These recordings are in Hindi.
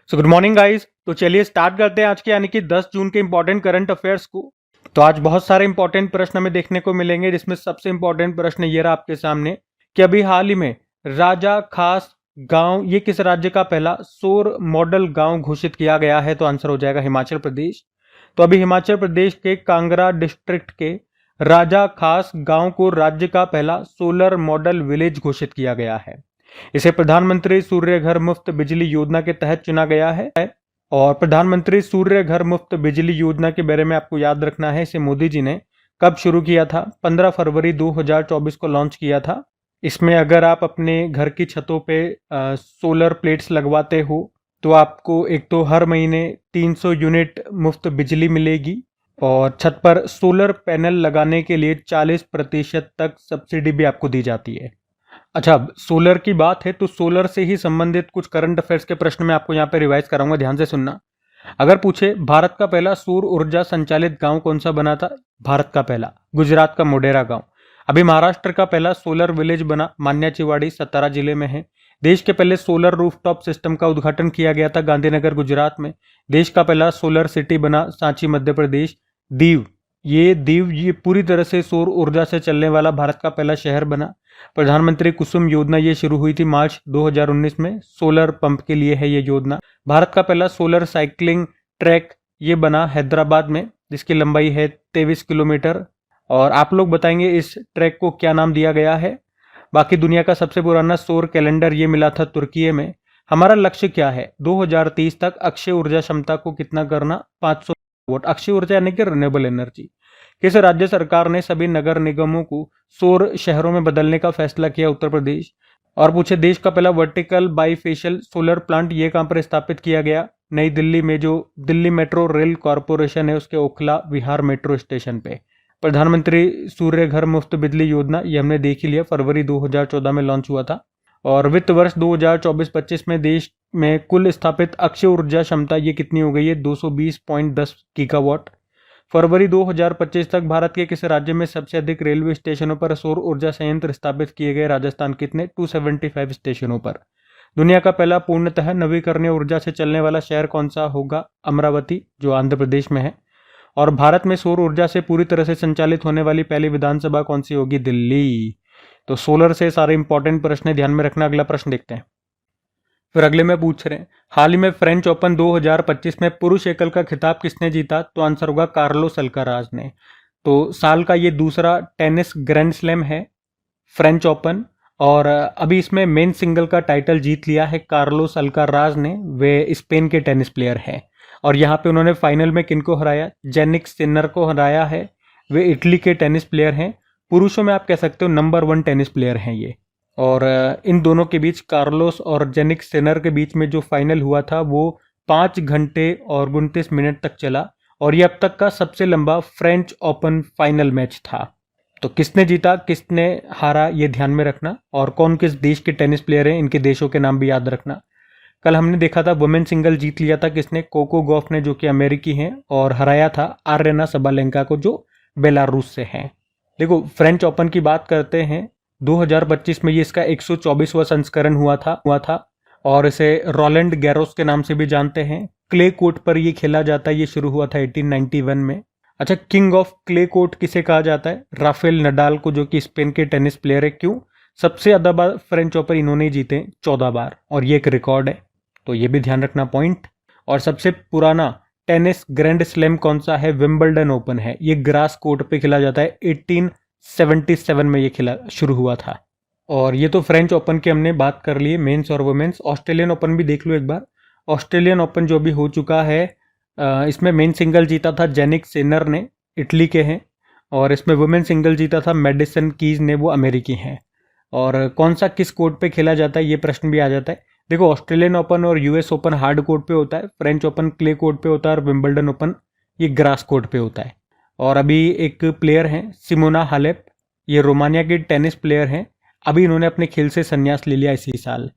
So good morning guys. तो चलिए स्टार्ट करते हैं आज के यानी कि 10 जून के इंपॉर्टेंट करंट अफेयर्स को। तो आज बहुत सारे इंपॉर्टेंट प्रश्न हमें देखने को मिलेंगे, जिसमें सबसे इंपॉर्टेंट प्रश्न ये रहा आपके सामने कि अभी हाल ही में राजा खास गांव ये किस राज्य का पहला सौर मॉडल गांव घोषित किया गया है? तो आंसर हो जाएगा हिमाचल प्रदेश। तो अभी हिमाचल प्रदेश के कांगड़ा डिस्ट्रिक्ट के राजा खास गांव को राज्य का पहला सोलर मॉडल विलेज घोषित किया गया है। इसे प्रधानमंत्री सूर्य घर मुफ्त बिजली योजना के तहत चुना गया है। और प्रधानमंत्री सूर्य घर मुफ्त बिजली योजना के बारे में आपको याद रखना है, इसे मोदी जी ने कब शुरू किया था? 15 फरवरी 2024 को लॉन्च किया था। इसमें अगर आप अपने घर की छतों पे सोलर प्लेट्स लगवाते हो तो आपको एक तो हर महीने 300 यूनिट मुफ्त बिजली मिलेगी और छत पर सोलर पैनल लगाने के लिए 40% तक सब्सिडी भी आपको दी जाती है। अच्छा, अब सोलर की बात है तो सोलर से ही संबंधित कुछ करंट अफेयर्स के प्रश्न मैं आपको यहाँ पे रिवाइज कराऊंगा, ध्यान से सुनना। अगर पूछे भारत का पहला सौर ऊर्जा संचालित गांव कौन सा बना था? भारत का पहला गुजरात का मोढेरा गांव। अभी महाराष्ट्र का पहला सोलर विलेज बना मान्याचीवाड़ी सतारा जिले में है। देश के पहले सोलर रूफटॉप सिस्टम का उद्घाटन किया गया था गांधीनगर गुजरात में। देश का पहला सोलर सिटी बना सांची मध्य प्रदेश। दीव ये पूरी तरह से सौर ऊर्जा से चलने वाला भारत का पहला शहर बना। प्रधानमंत्री कुसुम योजना ये शुरू हुई थी मार्च 2019 में, सोलर पंप के लिए है ये योजना। भारत का पहला सोलर साइकिलिंग ट्रैक ये बना हैदराबाद में, जिसकी लंबाई है 23 किलोमीटर। और आप लोग बताएंगे इस ट्रैक को क्या नाम दिया गया है। बाकी दुनिया का सबसे पुराना सौर कैलेंडर ये मिला था तुर्की में। हमारा लक्ष्य क्या है? 2030 तक अक्षय ऊर्जा क्षमता को कितना करना? 500 वोट। अक्षय ऊर्जा यानी कि रिन्यूएबल एनर्जी। किस राज्य सरकार ने सभी नगर निगमों को सौर शहरों में बदलने का फैसला किया? उत्तर प्रदेश। और पूछे देश का पहला वर्टिकल बाईफेशियल सोलर प्लांट ये कहां पर स्थापित किया गया? नई दिल्ली में, जो दिल्ली मेट्रो रेल कॉरपोरेशन है उसके ओखला विहार मेट्रो स्टेशन पे। प्रधानमंत्री सूर्य घर मुफ्त बिजली योजना ये हमने देख ही लिया, फरवरी 2014 में लॉन्च हुआ था। और वित्त वर्ष 2024-25 में देश में कुल स्थापित अक्षय ऊर्जा क्षमता ये कितनी हो गई है? 220.10 गीगावाट। फरवरी 2025 तक भारत के किस राज्य में सबसे अधिक रेलवे स्टेशनों पर सौर ऊर्जा संयंत्र स्थापित किए गए? राजस्थान। कितने? 275 स्टेशनों पर। दुनिया का पहला पूर्णतः नवीकरणीय ऊर्जा से चलने वाला शहर कौन सा होगा? अमरावती, जो आंध्र प्रदेश में है। और भारत में सौर ऊर्जा से पूरी तरह से संचालित होने वाली पहली विधानसभा कौन सी होगी? दिल्ली। तो सोलर से सारे इंपॉर्टेंट प्रश्न ध्यान में रखना। अगला प्रश्न देखते हैं। फिर अगले में पूछ रहे हैं, हाल ही में फ्रेंच ओपन 2025 में पुरुष एकल का खिताब किसने जीता? तो आंसर होगा कार्लोस अल्काराज ने। तो साल का ये दूसरा टेनिस ग्रैंड स्लैम है फ्रेंच ओपन, और अभी इसमें मेन सिंगल का टाइटल जीत लिया है कार्लोस अल्काराज ने। वे स्पेन के टेनिस प्लेयर हैं और यहाँ पे उन्होंने फाइनल में किनको हराया? जेनिक सिनर को हराया है। वे इटली के टेनिस प्लेयर हैं। पुरुषों में आप कह सकते हो नंबर 1 टेनिस प्लेयर हैं ये। और इन दोनों के बीच, कार्लोस और जेनिक सिनर के बीच में जो फाइनल हुआ था वो 5 घंटे और 29 मिनट तक चला और ये अब तक का सबसे लंबा फ्रेंच ओपन फाइनल मैच था। तो किसने जीता, किसने हारा, ये ध्यान में रखना। और कौन किस देश के टेनिस प्लेयर हैं, इनके देशों के नाम भी याद रखना। कल हमने देखा था वुमेन सिंगल जीत लिया था किसने? कोको गॉफ ने, जो कि अमेरिकी हैं, और हराया था आर्यना सबालेंका को, जो बेलारूस से हैं। देखो, फ्रेंच ओपन की बात करते हैं, 2025 में ये इसका 124वां संस्करण हुआ था और इसे रोलैंड गैरोस के नाम से भी जानते हैं। क्ले कोर्ट पर ये खेला जाता है। ये शुरू हुआ था 1891 में। अच्छा, किंग ऑफ क्ले कोर्ट किसे कहा जाता है? राफेल नडाल को, जो कि स्पेन के टेनिस प्लेयर है। क्यों? सबसे ज्यादा बार फ्रेंच ओपन इन्होंने जीते, 14 बार, और ये एक रिकॉर्ड है, तो ये भी ध्यान रखना पॉइंट। और सबसे पुराना टेनिस ग्रैंड स्लैम कौन सा है? विंबलडन ओपन है। ये ग्रास कोर्ट पे खेला जाता है, 1877 में ये खेला शुरू हुआ था। और ये तो फ्रेंच ओपन की हमने बात कर ली है, मेंस और वुमेन्स। ऑस्ट्रेलियन ओपन भी देख लो एक बार। ऑस्ट्रेलियन ओपन जो भी हो चुका है, इसमें मेन सिंगल जीता था जेनिक सिनर ने, इटली के हैं। और इसमें वुमेन सिंगल जीता था मेडिसन कीज ने, वो अमेरिकी हैं। और कौन सा किस कोर्ट पे खेला जाता है, ये प्रश्न भी आ जाता है। देखो, ऑस्ट्रेलियन ओपन और यूएस ओपन हार्ड कोर्ट पे होता है, फ्रेंच ओपन क्ले कोर्ट पे होता है, और विंबलडन ओपन ये ग्रास कोर्ट पे होता है। और अभी एक प्लेयर हैं सिमोना हालेप, ये रोमानिया के टेनिस प्लेयर हैं। अभी इन्होंने अपने खेल से संन्यास ले लिया इसी साल,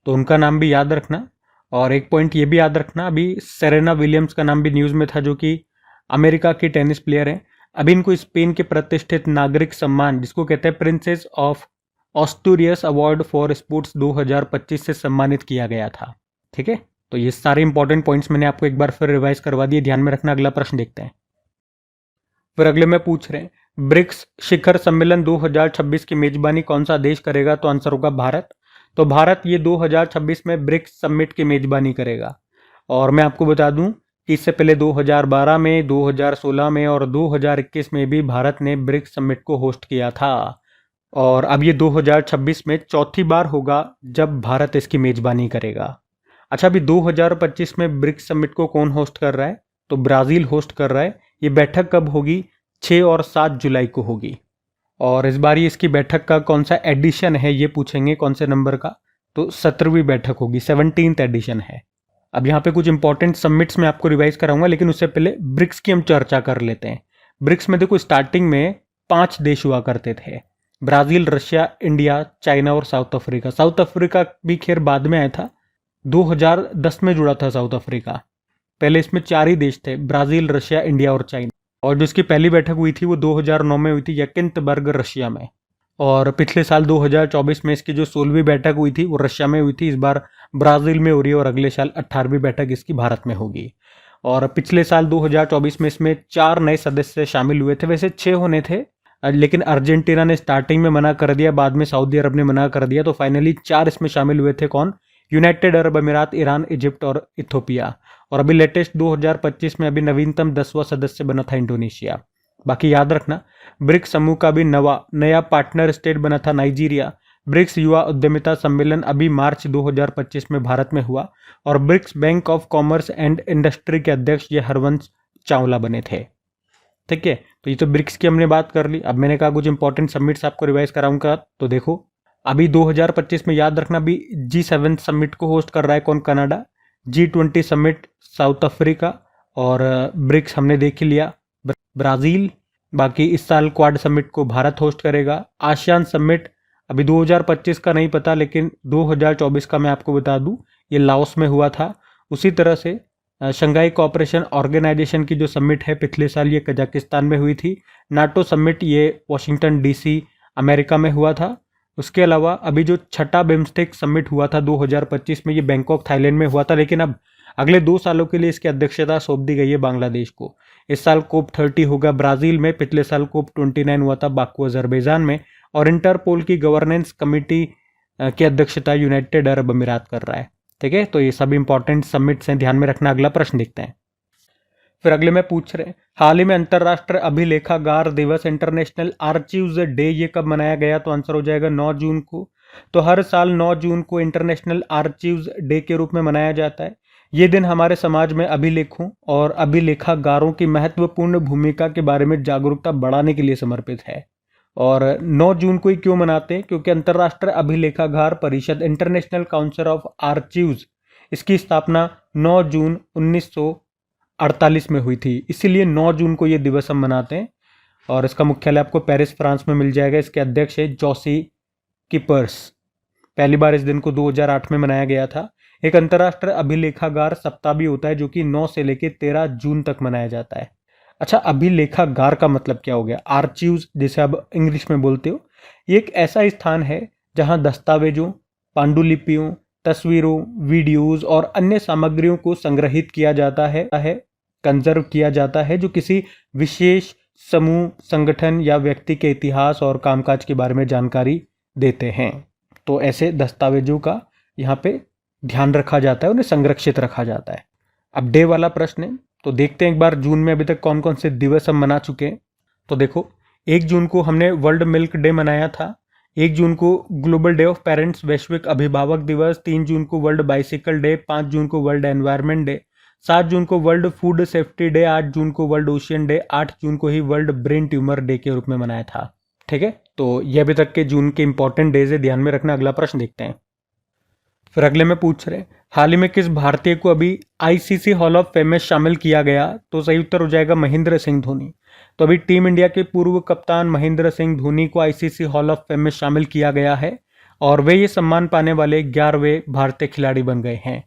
तो उनका नाम भी याद रखना। और एक पॉइंट ये भी याद रखना, अभी सेरेना विलियम्स का नाम भी न्यूज़ में था, जो कि अमेरिका की टेनिस प्लेयर हैं। अभी इनको स्पेन के प्रतिष्ठित नागरिक सम्मान, जिसको कहते हैं princess of Asturias award for sports 2025 से सम्मानित किया गया था। ठीक है, तो ये सारे इंपॉर्टेंट पॉइंट्स मैंने आपको एक बार फिर रिवाइज करवा दिए, ध्यान में रखना। अगला प्रश्न देखते हैं। फिर अगले में पूछ रहे हैं, ब्रिक्स शिखर सम्मेलन 2026 की मेजबानी कौन सा देश करेगा? तो आंसर होगा भारत। तो भारत ये 2026 में ब्रिक्स समिट की मेजबानी करेगा। और मैं आपको बता दूं कि इससे पहले 2012 में, 2016 में और 2021 में भी भारत ने ब्रिक्स समिट को होस्ट किया था। और अब ये 2026 में चौथी बार होगा जब भारत इसकी मेजबानी करेगा। अच्छा, अभी 2025 में ब्रिक्स समिट को कौन होस्ट कर रहा है? तो ब्राज़ील होस्ट कर रहा है। ये बैठक कब होगी? 6 और 7 जुलाई को होगी। और इस बार ये इसकी बैठक का कौन सा एडिशन है ये पूछेंगे, कौन से नंबर का? तो 17वीं बैठक होगी, 17th एडिशन है। अब यहाँ पे कुछ इंपॉर्टेंट समिट्स मैं आपको रिवाइज कराऊंगा, लेकिन उससे पहले ब्रिक्स की हम चर्चा कर लेते हैं। ब्रिक्स में देखो, स्टार्टिंग में 5 देश हुआ करते थे, ब्राज़ील, रशिया, इंडिया, चाइना और साउथ अफ्रीका। साउथ अफ्रीका भी खैर बाद में आया था, 2010 में जुड़ा था साउथ अफ्रीका। पहले इसमें 4 ही देश थे, ब्राज़ील, रशिया, इंडिया और चाइना। और जिसकी पहली बैठक हुई थी वो 2009 में हुई थी, यकिंतबर्ग, रशिया में। और पिछले साल 2024 में इसकी जो 16वीं बैठक हुई थी वो रशिया में हुई थी। इस बार ब्राज़ील में हो रही है और अगले साल 18वीं बैठक इसकी भारत में होगी। और पिछले साल 2024 में इसमें 4 नए सदस्य शामिल हुए थे, वैसे 6 होने थे, लेकिन अर्जेंटीना ने स्टार्टिंग में मना कर दिया, बाद में सऊदी अरब ने मना कर दिया, तो फाइनली 4 इसमें शामिल हुए थे। कौन? यूनाइटेड अरब अमीरात, ईरान, इजिप्ट और इथोपिया। और अभी लेटेस्ट 2025 में अभी नवीनतम 10वां सदस्य बना था इंडोनेशिया। बाकी याद रखना, ब्रिक्स समूह का भी नया पार्टनर स्टेट बना था नाइजीरिया। ब्रिक्स युवा उद्यमिता सम्मेलन अभी मार्च 2025 में भारत में हुआ। और BRICS bank of commerce and industry के अध्यक्ष ये हरवंश चावला बने थे। ठीक है, तो ये तो ब्रिक्स की हमने बात कर ली। अब मैंने कहा कुछ इंपॉर्टेंट समिट्स आपको रिवाइज कराऊंगा। तो देखो, अभी 2025 में याद रखना भी G7 समिट को होस्ट कर रहा है कौन? Canada. G20 summit south Africa. और ब्रिक्स हमने देख ही लिया, ब्राज़ील। बाकी इस साल क्वाड समिट को भारत होस्ट करेगा। आसियान समिट अभी 2025 का नहीं पता, लेकिन 2024 का मैं आपको बता दूं, ये लाओस में हुआ था। उसी तरह से शंघाई कोऑपरेशन ऑर्गेनाइजेशन की जो समिट है पिछले साल ये कजाकिस्तान में हुई थी। नाटो समिट ये वॉशिंगटन DC अमेरिका में हुआ था। उसके अलावा अभी जो 6ठा बिम्स्टेक समिट हुआ था 2025 में, ये बैंकॉक थाईलैंड में हुआ था, लेकिन अब अगले 2 सालों के लिए इसकी अध्यक्षता सौंप दी गई है बांग्लादेश को। इस साल COP30 होगा ब्राज़ील में, पिछले साल COP29 हुआ था बाकू अजरबैजान में। और इंटरपोल की गवर्नेंस कमेटी की अध्यक्षता यूनाइटेड अरब अमीरात कर रहा है। ठीक है, तो ये सब इंपॉर्टेंट समिट्स हैं, ध्यान में रखना। अगला प्रश्न देखते हैं। फिर अगले में पूछ रहे हैं, हाल ही में अंतर्राष्ट्रीय अभिलेखागार दिवस, इंटरनेशनल आर्चीव्स डे, ये कब मनाया गया? तो आंसर हो जाएगा 9 जून को। तो हर साल 9 जून को इंटरनेशनल आर्चीव्स डे के रूप में मनाया जाता है। ये दिन हमारे समाज में अभिलेखों और अभिलेखागारों की महत्वपूर्ण भूमिका के बारे में जागरूकता बढ़ाने के लिए समर्पित है। और 9 जून को ही क्यों मनाते हैं? क्योंकि अंतर्राष्ट्रीय अभिलेखागार परिषद, इंटरनेशनल काउंसिल ऑफ आर्चीव्स, इसकी स्थापना 9 जून 1948 में हुई थी, इसीलिए 9 जून को ये दिवस हम मनाते हैं। और इसका मुख्यालय आपको पेरिस, फ्रांस में मिल जाएगा। इसके अध्यक्ष है जोसी किपर्स। पहली बार इस दिन को 2008 में मनाया गया था। एक अंतर्राष्ट्रीय अभिलेखागार सप्ताह भी होता है जो कि 9 से लेकर 13 जून तक मनाया जाता है। अच्छा, अभिलेखागार का मतलब क्या हो गया? आर्चीव्स जिसे आप इंग्लिश में बोलते हो, ये एक ऐसा स्थान है जहां दस्तावेजों, पांडुलिपियों, तस्वीरों, वीडियोस और अन्य सामग्रियों को संग्रहित किया जाता है, कंजर्व किया जाता है, जो किसी विशेष समूह, संगठन या व्यक्ति के इतिहास और कामकाज के बारे में जानकारी देते हैं। तो ऐसे दस्तावेजों का यहाँ पे ध्यान रखा जाता है, उन्हें संरक्षित रखा जाता है। अब डे वाला प्रश्न है, तो देखते हैं एक बार जून में अभी तक कौन कौन से दिवस हम मना चुके हैं। तो देखो, 1 जून को हमने वर्ल्ड मिल्क डे मनाया था। 1 जून को ग्लोबल डे ऑफ पेरेंट्स, वैश्विक अभिभावक दिवस। 3 जून को वर्ल्ड बाइसिकल डे। 5 जून को वर्ल्ड एनवायरनमेंट डे। 7 जून को वर्ल्ड फूड सेफ्टी डे। 8 जून को वर्ल्ड ओशियन डे। 8 जून को ही वर्ल्ड ब्रेन ट्यूमर डे के रूप में मनाया था। ठीक है, तो ये अभी तक के जून के इंपॉर्टेंट डेज है, ध्यान में रखना। अगला प्रश्न देखते हैं। फिर अगले में पूछ रहे हैं, हाल ही में किस भारतीय को अभी ICC हॉल ऑफ फेम में शामिल किया गया? तो सही उत्तर हो जाएगा महेंद्र सिंह धोनी। तो अभी टीम इंडिया के पूर्व कप्तान महेंद्र सिंह धोनी को ICC हॉल ऑफ फेम में शामिल किया गया है और वे ये सम्मान पाने वाले 11वें भारतीय खिलाड़ी बन गए हैं।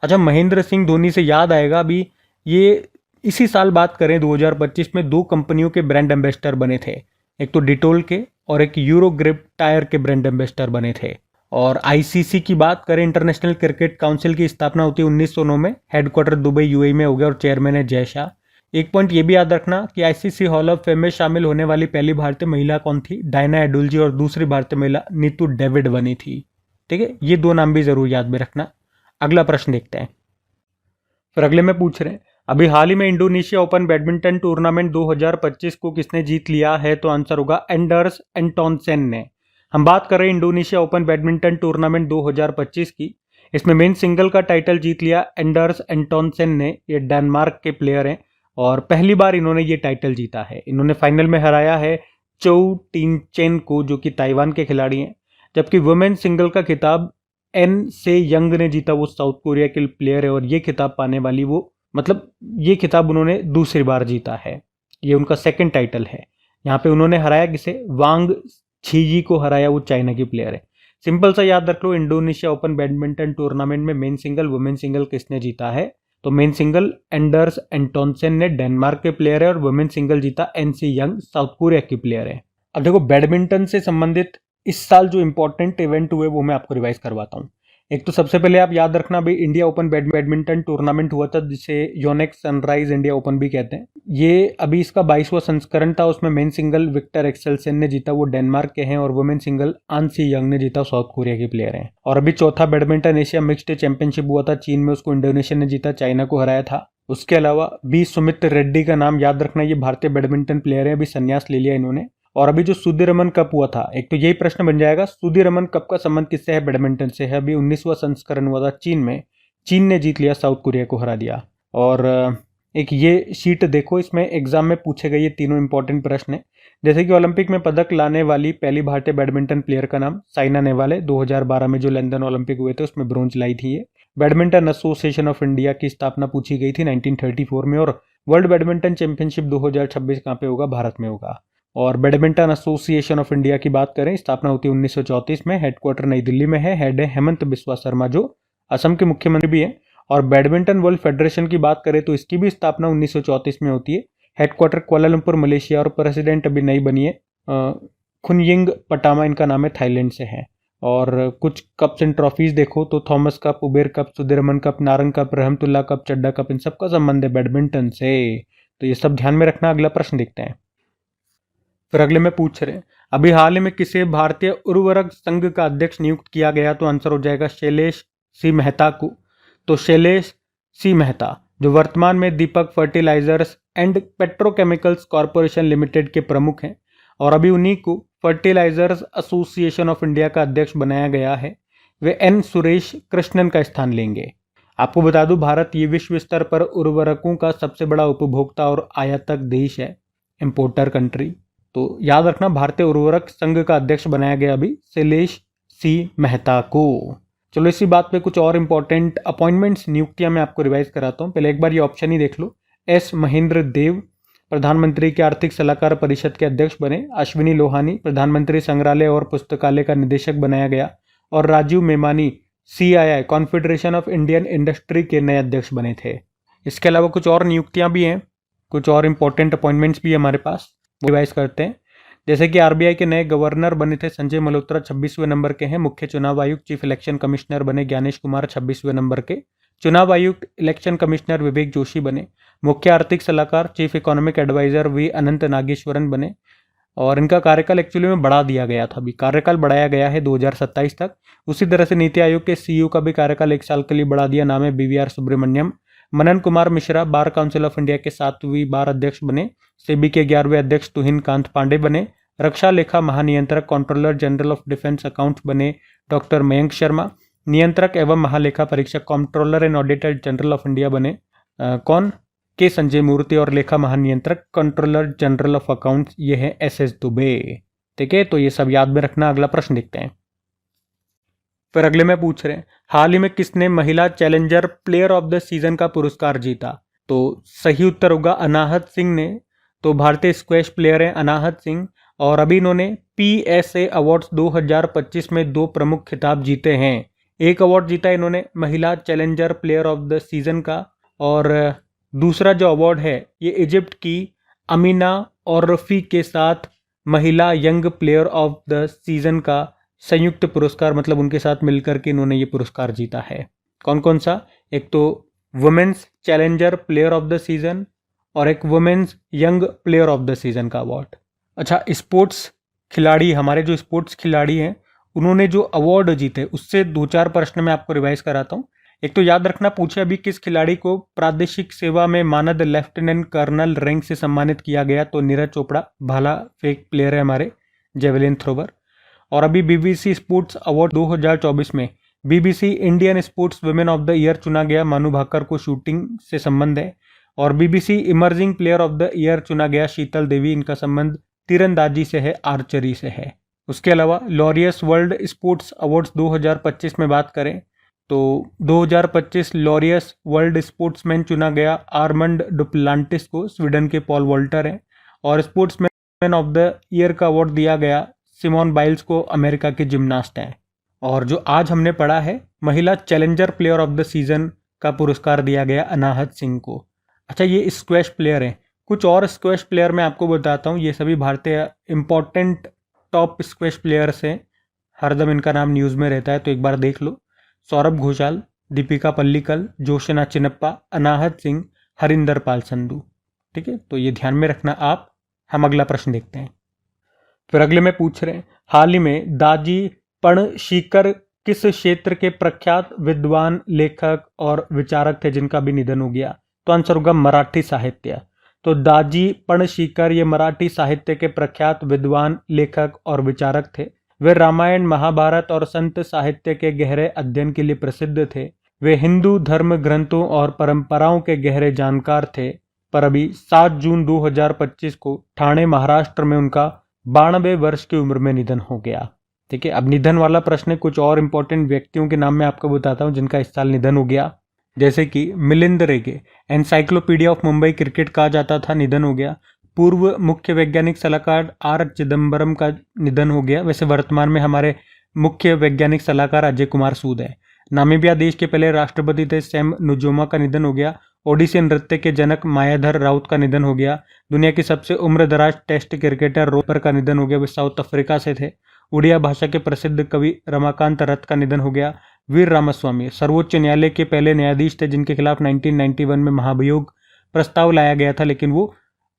अच्छा, महेंद्र सिंह धोनी से याद आएगा, अभी ये इसी साल बात करें 2025 में 2 कंपनियों के ब्रांड एम्बेसडर बने थे। एक तो डिटोल के और एक यूरो ग्रिप टायर के ब्रांड एम्बेसडर बने थे। और आईसीसी की बात करें, इंटरनेशनल क्रिकेट काउंसिल की स्थापना होती है 1909 में, हेडक्वार्टर दुबई यूएई में हो गया और चेयरमैन है जय शाह। एक पॉइंट ये भी याद रखना कि आईसीसी हॉल ऑफ फेम में शामिल होने वाली पहली भारतीय महिला कौन थी, डायना एडुलजी, और दूसरी भारतीय महिला नीतू डेविड बनी थी। ठीक है, ये दो नाम भी जरूर याद में रखना। अगला प्रश्न देखते हैं। फिर अगले में पूछ रहे हैं, अभी हाल ही में इंडोनेशिया ओपन बैडमिंटन टूर्नामेंट 2025 को किसने जीत लिया है? तो आंसर होगा एंडर्स एंटोनसेन ने। हम बात कर रहे हैं इंडोनेशिया ओपन बैडमिंटन टूर्नामेंट 2025 की। इसमें मेन सिंगल का टाइटल जीत लिया एंडर्स एंटोनसेन ने। ये डेनमार्क के प्लेयर हैं और पहली बार इन्होंने ये टाइटल जीता है। इन्होंने फाइनल में हराया है चोउ टिनचेन को, जो कि ताइवान के खिलाड़ी हैं। जबकि वुमेन सिंगल का खिताब एन से यंग ने जीता, वो साउथ कोरिया के प्लेयर है और ये खिताब पाने वाली वो, मतलब ये खिताब उन्होंने दूसरी बार जीता है। ये उनका सेकंड टाइटल है। यहाँ पे उन्होंने हराया किसे? वांग छीजी को हराया, वो चाइना की प्लेयर है। सिंपल सा याद रख लो, इंडोनेशिया ओपन बैडमिंटन टूर्नामेंट में मेन सिंगल वुमेन सिंगल किसने जीता है? तो मेन सिंगल एंडर्स एंटोनसेन ने, डेनमार्क के प्लेयर है, और वुमेन सिंगल जीता An Se Young, South Korea की प्लेयर है। अब देखो, बैडमिंटन से संबंधित इस साल जो इंपॉर्टेंट इवेंट हुए वो मैं आपको रिवाइज करवाता हूँ। एक तो सबसे पहले आप याद रखना भाई, इंडिया ओपन बैडमिंटन टूर्नामेंट हुआ था, जिसे योनेक्स सनराइज इंडिया ओपन भी कहते हैं। ये अभी इसका 22वां संस्करण था। उसमें मेन सिंगल विक्टर एक्सेलसेन ने जीता, वो डेनमार्क के हैं, और वुमेन सिंगल आन सी यंग ने जीता, साउथ कोरिया के प्लेयर हैं। और अभी चौथा बैडमिंटन एशिया मिक्स्ड चैंपियनशिप हुआ था चीन में, उसको इंडोनेशिया ने जीता, चाइना को हराया था। उसके अलावा बी सुमित रेड्डी का नाम याद रखना, ये भारतीय बैडमिंटन प्लेयर है, अभी संन्यास ले लिया इन्होंने। और अभी जो सुधीरमन कप हुआ था, एक तो यही प्रश्न बन जाएगा, सुधीरमन कप का संबंध किससे है? बैडमिंटन से है। अभी 19वां संस्करण हुआ था चीन में, चीन ने जीत लिया, साउथ कोरिया को हरा दिया। और एक ये शीट देखो, इसमें एग्जाम में पूछे गए ये तीनों इंपॉर्टेंट प्रश्न है। जैसे कि ओलंपिक में पदक लाने वाली पहली भारतीय बैडमिंटन प्लेयर का नाम साइना नेहवाल है। 2012 में जो लंदन ओलंपिक हुए थे उसमें ब्रोंज लाई थी ये। बैडमिंटन एसोसिएशन ऑफ इंडिया की स्थापना पूछी गई थी 1934 में। और वर्ल्ड बैडमिंटन चैंपियनशिप 2026 कहाँ पे होगा? भारत में होगा। और बैडमिंटन एसोसिएशन ऑफ इंडिया की बात करें, स्थापना होती है 1934 में, हेडक्वार्टर नई दिल्ली में है, हेड है हेमंत बिस्वा शर्मा, जो असम के मुख्यमंत्री भी हैं। और बैडमिंटन वर्ल्ड फेडरेशन की बात करें तो इसकी भी स्थापना 1934 में होती है, हेडक्वार्टर कुआलालंपुर मलेशिया, और प्रेसिडेंट अभी नई बनी है, खुनयिंग पटामा इनका नाम है, थाईलैंड से है। और कुछ कप्स एंड ट्रॉफीज देखो तो Thomas cup, Uber cup, Sudirman cup, Narang cup, Rahmatullah cup, Chadha cup, इन सबका संबंध है बैडमिंटन से। तो ये सब ध्यान में रखना। अगला प्रश्न देखते हैं। फिर अगले में पूछ रहे हैं, अभी हाल ही में किसे भारतीय उर्वरक संघ का अध्यक्ष नियुक्त किया गया? तो आंसर हो जाएगा शैलेश सी मेहता को। तो शैलेश सी मेहता, जो वर्तमान में Deepak fertilisers and petrochemicals corporation limited के प्रमुख हैं, और अभी उन्हीं को फर्टिलाइजर्स एसोसिएशन ऑफ इंडिया का अध्यक्ष बनाया गया है। वे एन सुरेश कृष्णन का स्थान लेंगे। आपको बता दूं, भारत ये विश्व स्तर पर उर्वरकों का सबसे बड़ा उपभोक्ता और आयातक देश है, इंपोर्टर कंट्री। तो याद रखना, भारतीय उर्वरक संघ का अध्यक्ष बनाया गया अभी शैलेश सी मेहता को। चलो इसी बात पे कुछ और इंपॉर्टेंट अपॉइंटमेंट्स, नियुक्तियां मैं आपको रिवाइज कराता हूं। पहले एक बार ये ऑप्शन ही देख लो। एस महेंद्र देव प्रधानमंत्री के आर्थिक सलाहकार परिषद के अध्यक्ष बने। अश्विनी लोहानी प्रधानमंत्री संग्रहालय और पुस्तकालय का निदेशक बनाया गया। और Rajiv Memani CII confederation of Indian industry के नए अध्यक्ष बने थे। इसके अलावा कुछ और नियुक्तियां भी हैं, कुछ और इंपॉर्टेंट अपॉइंटमेंट्स भी हमारे पास, रिवाइज करते हैं। जैसे कि RBI के नए गवर्नर बने थे संजय मल्होत्रा, 26वें नंबर के हैं। मुख्य चुनाव आयुक्त चीफ इलेक्शन कमिश्नर बने ज्ञानेश कुमार, 26वें नंबर के। चुनाव आयुक्त इलेक्शन कमिश्नर विवेक जोशी बने। मुख्य आर्थिक सलाहकार चीफ इकोनॉमिक एडवाइजर V अनंत नागेश्वरन बने। और इनका कार्यकाल एक्चुअली में बढ़ा दिया गया था, अभी कार्यकाल बढ़ाया गया है 2027 तक। उसी तरह से नीति आयोग के CEO का भी कार्यकाल 1 साल के लिए बढ़ा दिया, नाम है BVR Subrahmanyam. Manan Kumar Mishra bar council of India के 7वीं बार अध्यक्ष बने। सेबी के 11वें अध्यक्ष तुहिन कांत पांडे बने। रक्षा लेखा महानियंत्रक controller general of defence accounts बने डॉक्टर मयंक शर्मा। नियंत्रक एवं महालेखा परीक्षक controller and auditor general of India बने कौन? के संजय मूर्ति। और लेखा महानियंत्रक कंट्रोलर जनरल ऑफ अकाउंट्स ये है SS दुबे। ठीक है, तो ये सब याद में रखना। अगला प्रश्न देखते हैं। फिर अगले में पूछ रहे हैं, हाल ही में किसने महिला challenger player of the season का पुरस्कार जीता? तो सही उत्तर होगा अनाहत सिंह ने। तो भारतीय स्क्वैश प्लेयर हैं अनाहत सिंह, और अभी इन्होंने PSA अवार्ड्स 2025 में 2 प्रमुख खिताब जीते हैं। एक अवार्ड जीता इन्होंने महिला challenger player of the season का, और दूसरा जो अवार्ड है ये इजिप्ट की अमीना और रफ़ी के साथ महिला young player of the season का संयुक्त पुरस्कार, मतलब उनके साथ मिलकर के इन्होंने ये पुरस्कार जीता है। कौन कौन सा? एक तो women's challenger player of the season और एक women's young player of the season का अवार्ड। अच्छा, स्पोर्ट्स खिलाड़ी, हमारे जो स्पोर्ट्स खिलाड़ी हैं उन्होंने जो अवार्ड जीते उससे 2-4 प्रश्न मैं आपको रिवाइज कराता हूँ। एक तो याद रखना, पूछे अभी किस खिलाड़ी को प्रादेशिक सेवा में मानद लेफ्टिनेंट कर्नल रैंक से सम्मानित किया गया, तो नीरज चोपड़ा, भाला फेंक प्लेयर है हमारे, जेवलिन थ्रोवर। और अभी बीबीसी स्पोर्ट्स अवार्ड 2024 में BBC Indian sports women of the year चुना गया, मानू भाकर को शूटिंग से संबंध है। और BBC emerging player of the year चुना गया शीतल देवी, इनका संबंध तीरंदाजी से है, आर्चरी से है। उसके अलावा लॉरियस वर्ल्ड स्पोर्ट्स अवार्ड्स 2025 में बात करें तो 2025 लॉरियस वर्ल्ड स्पोर्ट्समैन चुना गया आर्मंड डुप्लांटिस को, स्वीडन के पॉल वॉल्टर हैं। और स्पोर्ट्समैन ऑफ द ईयर का अवार्ड दिया गया सिमोन बाइल्स को, अमेरिका के जिम्नास्ट हैं। और जो आज हमने पढ़ा है, महिला challenger player of the season का पुरस्कार दिया गया अनाहत सिंह को। अच्छा, ये स्क्वैश प्लेयर हैं। कुछ और स्क्वैश प्लेयर मैं आपको बताता हूँ, ये सभी भारतीय इंपॉर्टेंट टॉप स्क्वैश प्लेयर्स हैं, हरदम इनका नाम न्यूज़ में रहता है, तो एक बार देख लो। सौरभ घोषाल, दीपिका पल्लिकल, जोशना चिनप्पा, अनाहत सिंह, हरिंदर पाल संधू। ठीक है, तो ये ध्यान में रखना आप। हम अगला प्रश्न देखते हैं। फिर अगले में पूछ रहे हैं, हाल ही में दाजी पणशीकर किस क्षेत्र के प्रख्यात विद्वान, लेखक और विचारक थे जिनका भी निधन हो गया? तो आंसर होगा मराठी साहित्य। तो दाजी पणशीकर ये मराठी साहित्य के प्रख्यात विद्वान, लेखक और विचारक थे। वे रामायण, महाभारत और संत साहित्य के गहरे अध्ययन के लिए प्रसिद्ध थे। वे हिंदू धर्म ग्रंथों और परंपराओं के गहरे जानकार थे। पर अभी 7 जून 2025 को ठाणे, महाराष्ट्र में उनका 92 वर्ष की उम्र में निधन हो गया। ठीक है, अब निधन वाला प्रश्न, कुछ और इंपॉर्टेंट व्यक्तियों के नाम मैं आपको बताता हूं जिनका इस साल निधन हो गया। जैसे कि मिलिंद रेगे, एनसाइक्लोपीडिया ऑफ मुंबई क्रिकेट कहा जाता था, निधन हो गया। पूर्व मुख्य वैज्ञानिक सलाहकार आर चिदम्बरम का निधन हो गया। वैसे वर्तमान में हमारे मुख्य वैज्ञानिक सलाहकार अजय कुमार सूद है। नामीबिया देश के पहले राष्ट्रपति थे सैम नुजोमा का निधन हो गया। ओडिसी नृत्य के जनक मायाधर राउत का निधन हो गया। दुनिया की सबसे उम्रदराज टेस्ट क्रिकेटर रोपर का निधन हो गया, वे साउथ अफ्रीका से थे। उड़िया भाषा के प्रसिद्ध कवि रमाकांत रथ का निधन हो गया। वीर रामास्वामी सर्वोच्च न्यायालय के पहले न्यायाधीश थे जिनके खिलाफ 1991 में महाभियोग प्रस्ताव लाया गया था, लेकिन वो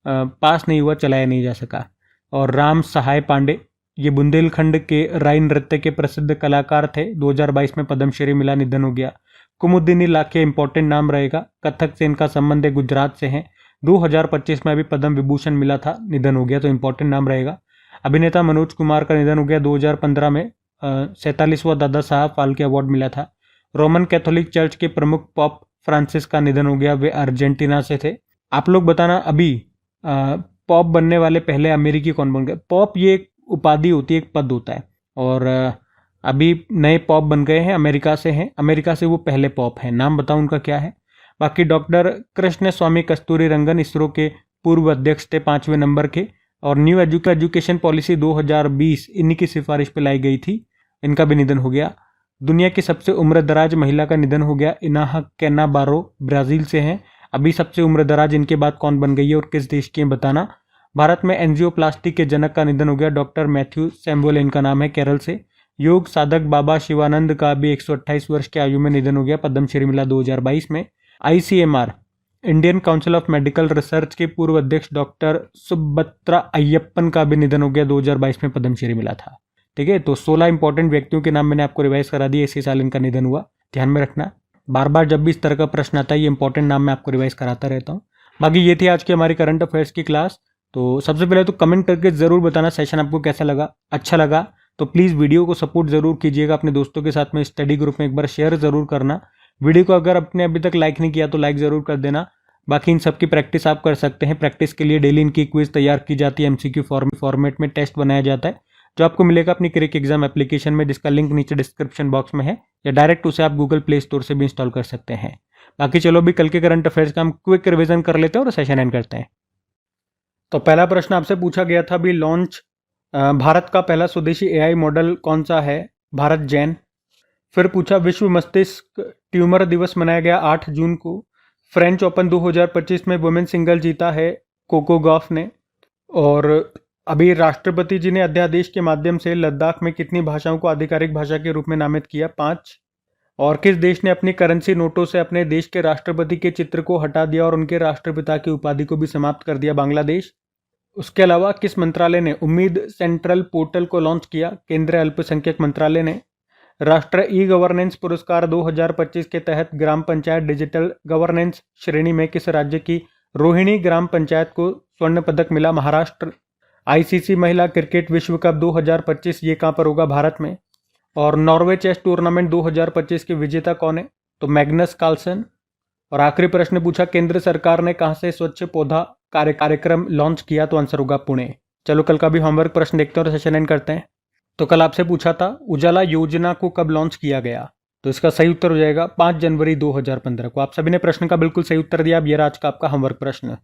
पास नहीं हुआ, चलाया नहीं जा सका। और राम सहाय पांडे, ये बुंदेलखंड के राई नृत्य के प्रसिद्ध कलाकार थे, 2022 में पद्मश्री मिला, निधन हो गया। कुमुद्दीन लाखे इंपॉर्टेंट नाम रहेगा, कथक से इनका संबंध है, गुजरात से हैं। 2025 में अभी पद्म विभूषण मिला था, निधन हो गया, तो इंपॉर्टेंट नाम रहेगा। अभिनेता मनोज कुमार का निधन हो गया 2015 में, 47वां दादा साहब फाल्के अवार्ड मिला था। रोमन कैथोलिक चर्च के प्रमुख पॉप फ्रांसिस का निधन हो गया, वे अर्जेंटीना से थे। आप लोग बताना अभी पॉप बनने वाले पहले अमेरिकी कौन बन गए? पॉप ये एक उपाधि होती है, एक पद होता है, और अभी नए पॉप बन गए हैं, अमेरिका से हैं, अमेरिका से वो पहले पॉप हैं। नाम बताओ उनका क्या है? बाकी डॉक्टर कृष्ण स्वामी कस्तूरी रंगन इसरो के पूर्व अध्यक्ष थे, 5वें नंबर के। और न्यू एजुकेशन पॉलिसी 2020 इन्हीं की सिफारिश पे लाई गई थी, इनका भी निधन हो गया। दुनिया की सबसे उम्रदराज महिला का निधन हो गया, इनाहा कैनाबारो, ब्राजील से हैं। अभी सबसे उम्रदराज इनके बाद कौन बन गई है और किस देश की है बताना। भारत में एंजियोप्लास्टी के जनक का निधन हो गया, डॉक्टर मैथ्यू सैमुअल इनका नाम है, केरल से। योग साधक बाबा शिवानंद का भी 128 वर्ष की आयु में निधन हो गया, पद्मश्री मिला 2022 में। ICMR Indian council of medical research के पूर्व अध्यक्ष डॉक्टर सुब्बत्रा अय्यप्पन का भी निधन हो गया, 2022 में पद्मश्री मिला था। ठीक है, तो 16 इंपॉर्टेंट व्यक्तियों के नाम मैंने आपको रिवाइज करा दिए, इसी साल इनका निधन हुआ, ध्यान में रखना। बार बार जब भी इस तरह का प्रश्न आता है, ये इंपॉर्टेंट नाम मैं आपको रिवाइज कराता रहता हूँ। बाकी ये थी आज की हमारी करंट अफेयर्स की क्लास। तो सबसे पहले तो कमेंट करके ज़रूर बताना सेशन आपको कैसा लगा। अच्छा लगा तो प्लीज़ वीडियो को सपोर्ट ज़रूर कीजिएगा, अपने दोस्तों के साथ में स्टडी ग्रुप में एक बार शेयर ज़रूर करना। वीडियो को अगर आपने अभी तक लाइक नहीं किया तो लाइक ज़रूर कर देना। बाकी इन सब की प्रैक्टिस आप कर सकते हैं। प्रैक्टिस के लिए डेली इनकी क्विज तैयार की जाती है, MCQ फॉर्मेट में टेस्ट बनाया जाता है, जो आपको मिलेगा अपनी क्रिक एग्जाम एप्लीकेशन में, जिसका लिंक नीचे डिस्क्रिप्शन बॉक्स में है, या डायरेक्ट उसे आप गूगल प्ले स्टोर से भी इंस्टॉल कर सकते हैं। बाकी चलो भी कल के करंट अफेयर्स का हम क्विक रिविजन कर लेते हैं और सेशन एंड करते हैं। तो पहला प्रश्न आपसे पूछा गया था, भी लॉन्च भारत का पहला स्वदेशी AI मॉडल कौन सा है? भारत जैन। फिर पूछा विश्व मस्तिष्क ट्यूमर दिवस मनाया गया 8 जून को। फ्रेंच ओपन 2025 में वुमेन सिंगल जीता है कोको गॉफ ने। और अभी राष्ट्रपति जी ने अध्यादेश के माध्यम से लद्दाख में कितनी भाषाओं को आधिकारिक भाषा के रूप में नामित किया? 5। और किस देश ने अपनी करेंसी नोटों से अपने देश के राष्ट्रपति के चित्र को हटा दिया और उनके राष्ट्रपिता की उपाधि को भी समाप्त कर दिया? बांग्लादेश। उसके अलावा किस मंत्रालय ने उम्मीद सेंट्रल पोर्टल को लॉन्च किया? केंद्रीय अल्पसंख्यक मंत्रालय ने। राष्ट्रीय ई गवर्नेंस पुरस्कार 2025 के तहत ग्राम पंचायत डिजिटल गवर्नेंस श्रेणी में किस राज्य की रोहिणी ग्राम पंचायत को स्वर्ण पदक मिला? महाराष्ट्र। आईसीसी महिला क्रिकेट विश्व कप 2025 ये कहां पर होगा? भारत में। और नॉर्वे चेस टूर्नामेंट 2025 के विजेता कौन है? तो मैग्नस कार्लसन। और आखिरी प्रश्न पूछा, केंद्र सरकार ने कहां से स्वच्छ पौधा कार्यक्रम लॉन्च किया? तो आंसर होगा पुणे। चलो कल का भी होमवर्क प्रश्न देखते हैं और सेशन एंड करते हैं। तो कल आपसे पूछा था उजाला योजना को कब लॉन्च किया गया? तो इसका सही उत्तर हो जाएगा 5 जनवरी 2015 को। आप सभी ने प्रश्न का बिल्कुल सही उत्तर दिया। अब ये रहा आज का आपका होमवर्क प्रश्न।